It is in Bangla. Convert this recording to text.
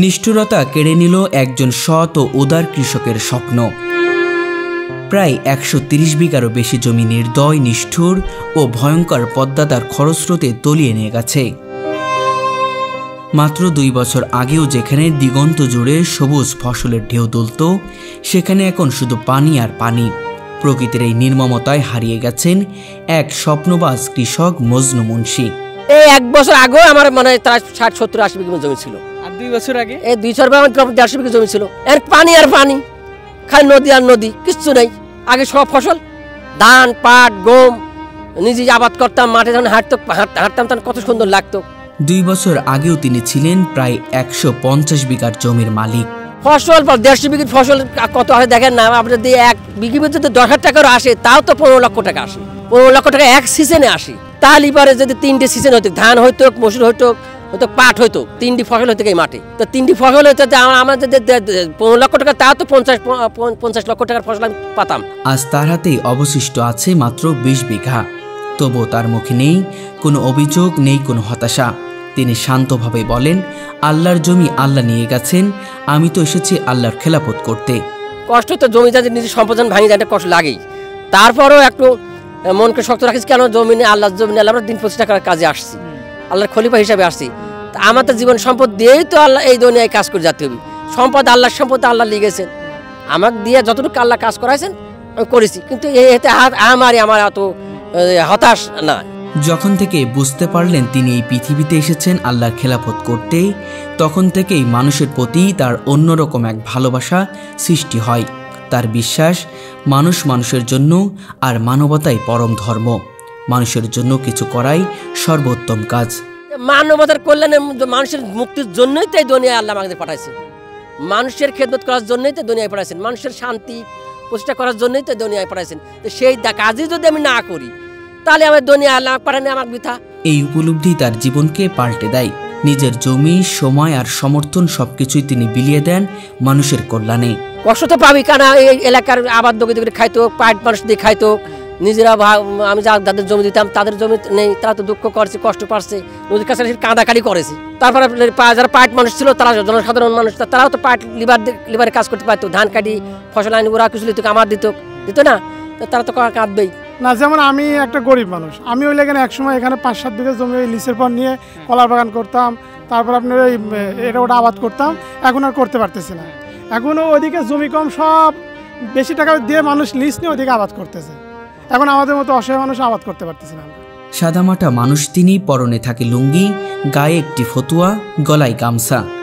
নিষ্ঠুরতা কেড়ে নিল একজন সৎ ও উদার কৃষকের স্বপ্ন। প্রায় ১৩০ বিঘারও বেশি জমি নির্দয়, নিষ্ঠুর ও ভয়ঙ্কর পদ্মাতার খরস্রোতে তলিয়ে নিয়ে গেছে। মাত্র ২ বছর আগেও যেখানে দিগন্ত জুড়ে সবুজ ফসলের ঢেউ দুলত, সেখানে এখন শুধু পানি আর পানি। প্রকৃতির এই নির্মমতায় হারিয়ে গেছেন এক স্বপ্নবাজ কৃষক মজনু মুন্সি। এই ১ বছর আগেও আমার মনে হয় ৬০-৭০-৮০ বিঘা জমি ছিল। আর ২ বছর আগে এই ২ বছর আগে ১৫০ বিঘা জমি ছিল। এর পানি আর পানি, খালি নদী আর নদী, কিচ্ছু নেই। আগে সব ফসল, ধান, পাট, গম, নিজে আবাদ করতাম। মাঠে যখন হাঁটতাম তখন কত সুন্দর লাগতো। ২ বছর আগেও তিনি ছিলেন প্রায় ১৫০ বিঘার জমির মালিক। ফসল ১৫০ বিঘির ফসল কত আসে দেখেন না। আপনার দিয়ে ১ বিঘি যদি ১০,০০০ টাকারও আসে, তাও তো ১৫ লক্ষ টাকা আসে। ১৫ লক্ষ টাকা এক সিজনে আসে। তাহলে এবারে যদি ৩টে সিজন হতো, ধান হইতো, মসুর হইতো, হয়তো পাট হইতো, ৩টি ফসল হইতো এই মাঠে। তো ৩টি ফসল হইতো, আমরা যদি ১৫ লক্ষ টাকা, তাও তো ৫০ লক্ষ টাকার ফসল আমি পাতাম। আজ তার হাতেই অবশিষ্ট আছে মাত্র ২০ বিঘা। তবুও তার মুখে নেই কোনো অভিযোগ, নেই কোনো হতাশা। তিনি শান্তভাবে বলেন, আল্লাহর জমি আল্লাহ নিয়ে গেছেন, আমি তো এসেছি আল্লাহর খেলাফত করতে। কষ্ট তো, জমি যাদের নিজের সম্পদ ভাঙি যায়, কষ্ট লাগেই। তারপরেও একটু মনকে শক্ত রাখিস, কেন জমি নিয়ে আল্লাহর জমি নিয়ে আমরা দিন ২৫ টাকার কাজে আসছি, আল্লাহর খলিফা হিসাবে আসছি। আমাদের জীবন সম্পদ দিয়েই তো আল্লাহ এই দুনিয়ায় কাজ করে যেতে হবে। সম্পদ আল্লাহর সম্পদ, আল্লাহ লিখেছেন, আমাকে দিয়ে যতটুকু আল্লাহ কাজ করাইছেন আমি করেছি। কিন্তু এতে আমার এত হতাশ না। যখন থেকে বুঝতে পারলেন তিনি এই পৃথিবীতে এসেছেন আল্লাহর খেলাফত করতে, তখন থেকেই মানুষের প্রতি তার অন্যরকম এক ভালোবাসা সৃষ্টি হয়। তার বিশ্বাস, মানুষ মানুষের জন্য, আর মানবতাই পরম ধর্ম। মানুষের জন্য কিছু করাই সর্বোত্তম কাজ। মানবতার কল্যাণে, মানুষের মুক্তির জন্যই তো এই দুনিয়ায় আল্লাহ আমাদের পাঠাইছেন। মানুষের খেদমত করার জন্যই তো দুনিয়ায় পাঠাইছেন। মানুষের শান্তি প্রতিষ্ঠা করার জন্যই তো দুনিয়ায় পাঠাইছেন। তো সেই কাজই যদি আমি না করি, তাহলে আমার দুনিয়া আল্লাহ পাঠানে আমার বৃথা। এই উপলব্ধি তার জীবনকে পাল্টে দেয়। নিজের জমি, সময় আর সমর্থন সবকিছুই তিনি বিলিয়ে দেন মানুষের কল্যাণে। কষ্ট তো পাবি, কেন এই এলাকার আবাদ দোকে খাইতো, পাট মানুষ দিয়ে খাইতো। নিজেরা আমি যাদের জমি দিতাম, তাদের জমি নেই, তারা তো দুঃখ করছে, কষ্ট পাচ্ছে, নদীর কাছে কাঁদাকাড়ি করেছে। তারপরে যারা পাট মানুষ ছিল, তারা জনসাধারণ মানুষ, তারাও তো পাট লিভারে কাজ করতে পারতো। ধান কাটি, ফসল আনি, ওরা কিছু দিত, আমার দিত না, তারা তো কাঁদবেই না। যেমন আমি একটা গরিব মানুষ, আমি ওই লেগে একসময় এখানে ৫-৭ বিঘা জমি ওই লিচের পর নিয়ে কলার বাগান করতাম, তারপর আপনার ওই এটা ওটা আবাদ করতাম। এখন আর করতে পারতেছি না। এখনও ওইদিকে জমি কম, সব বেশি টাকা দিয়ে মানুষ লিজ নিয়ে ওইদিকে আবাদ করতেছে। এখন আমাদের মতো অসহায় মানুষ আবাদ করতে পারতেছি না। সাদামাটা মানুষ তিনি, পরনে থাকে লুঙ্গি, গায়ে একটি ফতুয়া, গলায় গামছা।